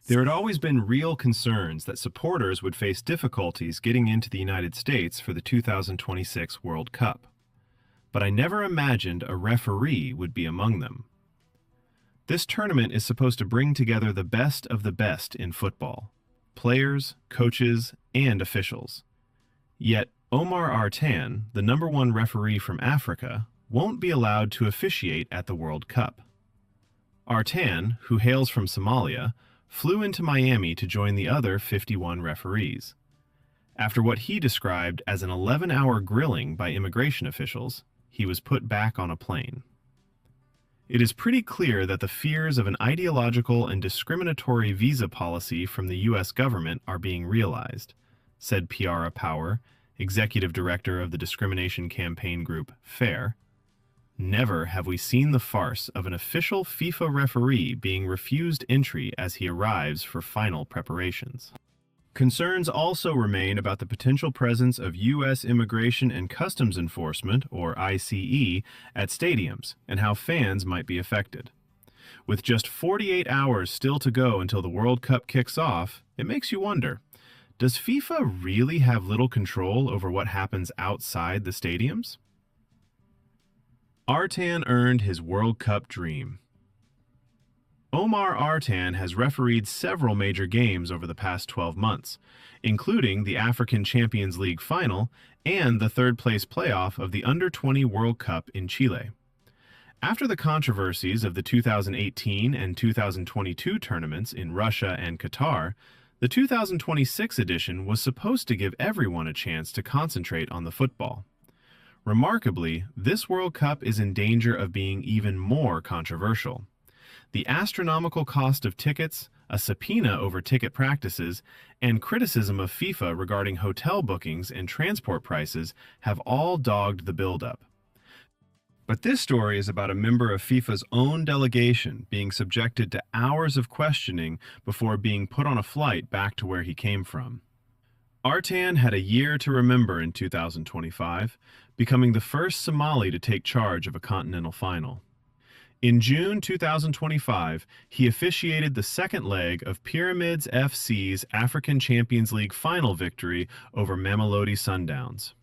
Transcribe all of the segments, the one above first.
There had always been real concerns that supporters would face difficulties getting into the United States for the 2026 World Cup. But I never imagined a referee would be among them. This tournament is supposed to bring together the best of the best in football: players, coaches, and officials. Yet, Omar Artan, the #1 referee from Africa, won't be allowed to officiate at the World Cup. Artan, who hails from Somalia, flew into Miami to join the other 51 referees. After what he described as an 11-hour grilling by immigration officials, he was put back on a plane. It is pretty clear that the fears of an ideological and discriminatory visa policy from the U.S. government are being realized, said Piara Power, executive director of the discrimination campaign group FAIR. Never have we seen the farce of an official FIFA referee being refused entry as he arrives for final preparations. Concerns also remain about the potential presence of U.S. Immigration and Customs Enforcement, or ICE, at stadiums and how fans might be affected. With just 48 hours still to go until the World Cup kicks off, it makes you wonder, does FIFA really have little control over what happens outside the stadiums? Artan earned his World Cup dream. Omar Artan has refereed several major games over the past 12 months, including the African Champions League final and the third-place playoff of the Under-20 World Cup in Chile. After the controversies of the 2018 and 2022 tournaments in Russia and Qatar, the 2026 edition was supposed to give everyone a chance to concentrate on the football. Remarkably, this World Cup is in danger of being even more controversial. The astronomical cost of tickets, a subpoena over ticket practices, and criticism of FIFA regarding hotel bookings and transport prices have all dogged the build-up. But this story is about a member of FIFA's own delegation being subjected to hours of questioning before being put on a flight back to where he came from. Artan had a year to remember in 2025, becoming the first Somali to take charge of a continental final. In June 2025, he officiated the second leg of Pyramids FC's African Champions League final victory over Mamelodi Sundowns.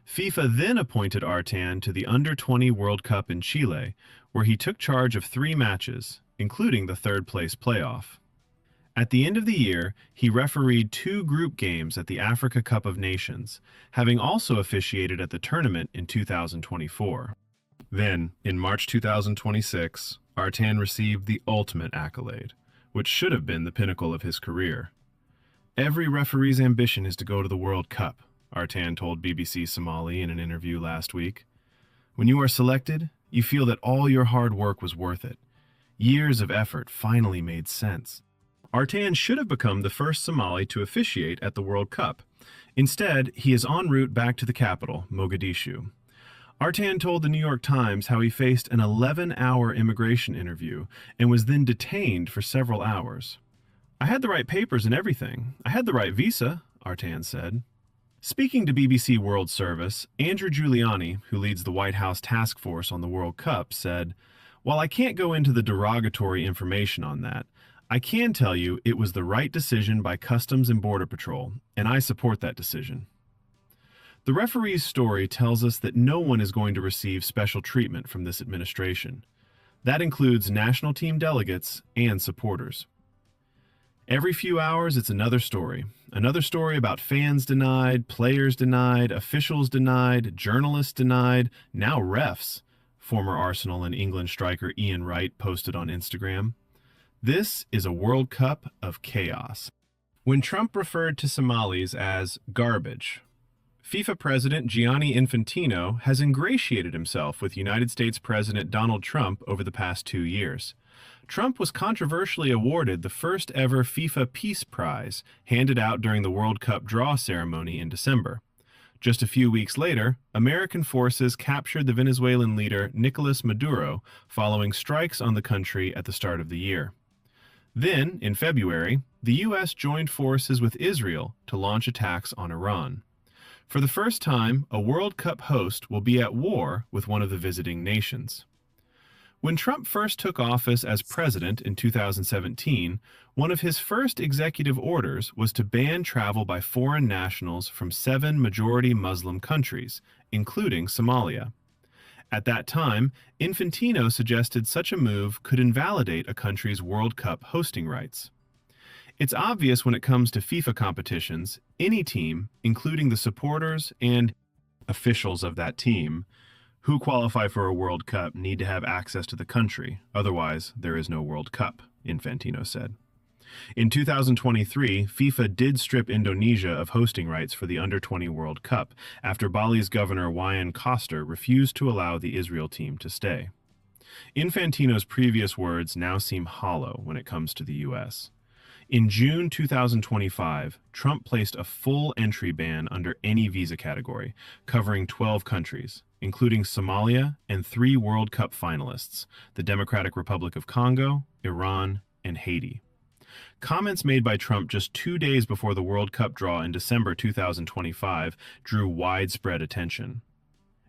FIFA then appointed Artan to the Under-20 World Cup in Chile, where he took charge of 3 matches, including the third-place playoff. At the end of the year, he refereed 2 group games at the Africa Cup of Nations, having also officiated at the tournament in 2024. Then, in March 2026, Artan received the ultimate accolade, which should have been the pinnacle of his career. "Every referee's ambition is to go to the World Cup," Artan told BBC Somali in an interview last week. "When you are selected, you feel that all your hard work was worth it. Years of effort finally made sense." Artan should have become the first Somali to officiate at the World Cup. Instead, he is en route back to the capital, Mogadishu. Artan told the New York Times how he faced an 11-hour immigration interview and was then detained for several hours. "I had the right papers and everything. I had the right visa," Artan said. Speaking to BBC World Service, Andrew Giuliani, who leads the White House task force on the World Cup, said, "While I can't go into the derogatory information on that, I can tell you it was the right decision by Customs and Border Patrol, and I support that decision." The referee's story tells us that no one is going to receive special treatment from this administration. That includes national team delegates and supporters. Every few hours, it's another story. Another story about fans denied, players denied, officials denied, journalists denied, now refs, former Arsenal and England striker Ian Wright posted on Instagram. This is a World Cup of chaos. When Trump referred to Somalis as garbage, FIFA President Gianni Infantino has ingratiated himself with United States President Donald Trump over the past 2 years. Trump was controversially awarded the first ever FIFA Peace Prize, handed out during the World Cup draw ceremony in December. Just a few weeks later, American forces captured the Venezuelan leader Nicolas Maduro following strikes on the country at the start of the year. Then, in February, the U.S. joined forces with Israel to launch attacks on Iran. For the first time, a World Cup host will be at war with one of the visiting nations. When Trump first took office as president in 2017, one of his first executive orders was to ban travel by foreign nationals from 7 majority Muslim countries, including Somalia. At that time, Infantino suggested such a move could invalidate a country's World Cup hosting rights. It's obvious when it comes to FIFA competitions, any team, including the supporters and officials of that team, who qualify for a World Cup need to have access to the country, otherwise there is no World Cup, Infantino said. In 2023, FIFA did strip Indonesia of hosting rights for the Under-20 World Cup after Bali's governor Wayan Koster refused to allow the Israel team to stay. Infantino's previous words now seem hollow when it comes to the U.S. In June 2025, Trump placed a full entry ban under any visa category, covering 12 countries, including Somalia and 3 World Cup finalists, the Democratic Republic of Congo, Iran, and Haiti. Comments made by Trump just 2 days before the World Cup draw in December 2025 drew widespread attention.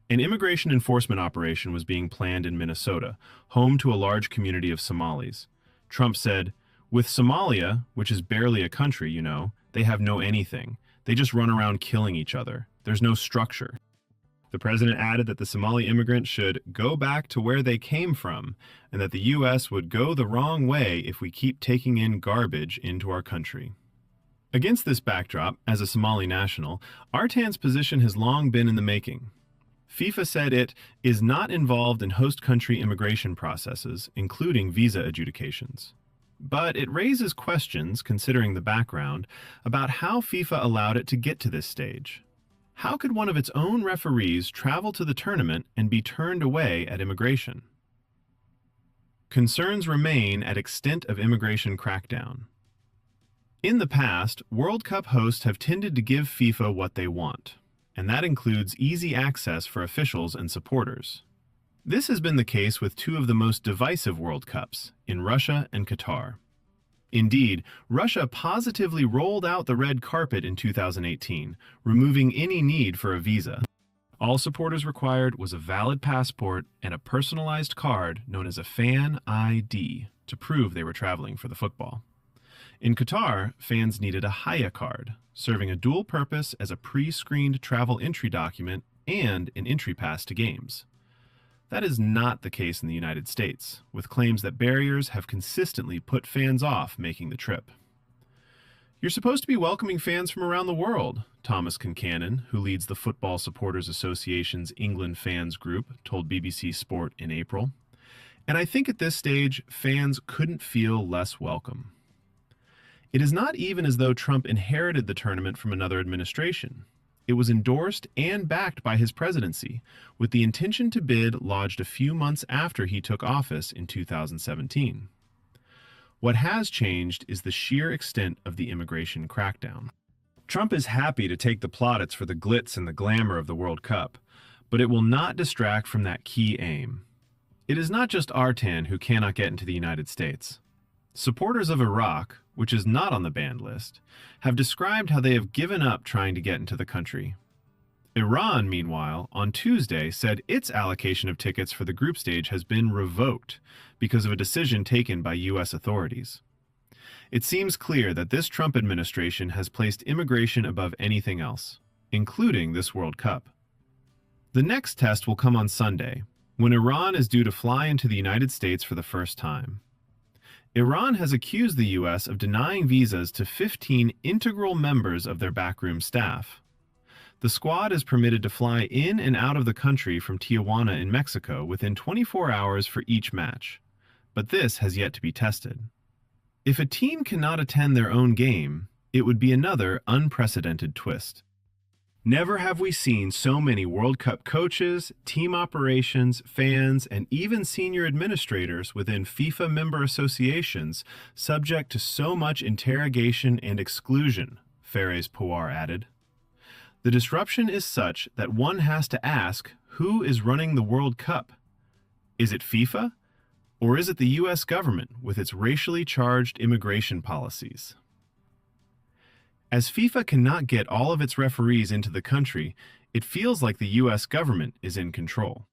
An immigration enforcement operation was being planned in Minnesota, home to a large community of Somalis. Trump said, "With Somalia, which is barely a country, you know, they have no anything. They just run around killing each other. There's no structure." The president added that the Somali immigrants should go back to where they came from, and that the U.S. would go the wrong way if we keep taking in garbage into our country. Against this backdrop, as a Somali national, Artan's position has long been in the making. FIFA said it is not involved in host country immigration processes, including visa adjudications. But it raises questions, considering the background, about how FIFA allowed it to get to this stage. How could one of its own referees travel to the tournament and be turned away at immigration? Concerns remain at extent of immigration crackdown. In the past, World Cup hosts have tended to give FIFA what they want, and that includes easy access for officials and supporters. This has been the case with 2 of the most divisive World Cups, in Russia and Qatar. Indeed, Russia positively rolled out the red carpet in 2018, removing any need for a visa. All supporters required was a valid passport and a personalized card known as a fan ID to prove they were traveling for the football. In Qatar, fans needed a Haya card, serving a dual purpose as a pre-screened travel entry document and an entry pass to games. That is not the case in the United States, with claims that barriers have consistently put fans off making the trip. "You're supposed to be welcoming fans from around the world," Thomas Concannon, who leads the Football Supporters Association's England Fans Group, told BBC Sport in April. "And I think at this stage, fans couldn't feel less welcome." It is not even as though Trump inherited the tournament from another administration. It was endorsed and backed by his presidency, with the intention to bid lodged a few months after he took office in 2017. What has changed is the sheer extent of the immigration crackdown. Trump is happy to take the plaudits for the glitz and the glamour of the World Cup, but it will not distract from that key aim. It is not just Artan who cannot get into the United States. Supporters of Iraq, which is not on the banned list, have described how they have given up trying to get into the country. Iran, meanwhile, on Tuesday said its allocation of tickets for the group stage has been revoked because of a decision taken by U.S. authorities. It seems clear that this Trump administration has placed immigration above anything else, including this World Cup. The next test will come on Sunday, when Iran is due to fly into the United States for the first time. Iran has accused the U.S. of denying visas to 15 integral members of their backroom staff. The squad is permitted to fly in and out of the country from Tijuana in Mexico within 24 hours for each match, but this has yet to be tested. If a team cannot attend their own game, it would be another unprecedented twist. Never have we seen so many World Cup coaches, team operations, fans, and even senior administrators within FIFA member associations subject to so much interrogation and exclusion, Fares Powar added. The disruption is such that one has to ask, who is running the World Cup? Is it FIFA? Or is it the U.S. government with its racially charged immigration policies? As FIFA cannot get all of its referees into the country, it feels like the U.S. government is in control.